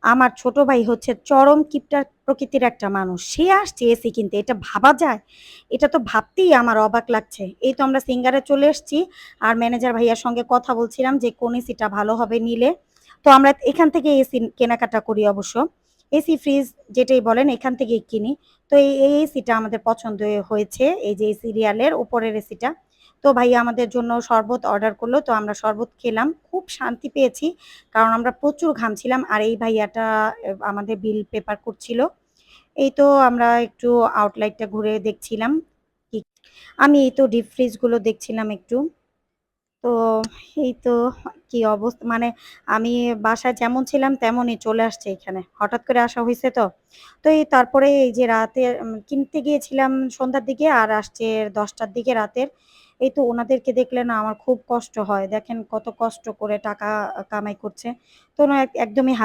আমার ছোট ভাই হচ্ছে চরম কিপটার প্রকৃতির একটা মানুষ। সে আসছে এসি কিনতে। এটা ভাবা যায়? এটা তো ভাবতেই আমার অবাক লাগছে। এই তো আমরা সিঙ্গারে চলে এসেছি। আর ম্যানেজার ভাইয়ার সঙ্গে কথা বলছিলাম যে কোন এসিটা ভালো হবে নিলে। তো আমরা এখান থেকে এসি কেনাকাটা করি অবশ্য। এসি, ফ্রিজ যেটাই বলেন এখান থেকেই কিনি। তো এই এসিটা আমাদের পছন্দ হয়েছে। এই যে এই সিরিয়ালের উপরের এসিটা। তো ভাইয়া আমাদের জন্য শরবত অর্ডার করলো। তো আমরা শরবত খেলাম। খুব শান্তি পেয়েছি। কারণ আমরা প্রচুর ঘামছিলাম। আর এই ভাইয়াটা আমাদের বিল পেপার করছিল। এই তো আমরা একটু আউটলেটটা ঘুরে দেখছিলাম। কি আমি এই তো ডিপ ফ্রিজ গুলো দেখছিলাম একটু। তো এই তো কি অবস্থা মানে আমি বাসায় যেমন ছিলাম তেমনই চলে আসছি এখানে। হঠাৎ করে আসা হইছে তো। তো এই তারপরে এই যে রাতে কিনতে গিয়েছিলাম সন্ধ্যার দিকে আর আসছে ১০ টার দিকে রাতের। এই তো উনাদেরকে দেখলে না আমার খুব কষ্ট হয়। দেখেন কত কষ্ট করে টাকা কামাই করছে। তো একদমই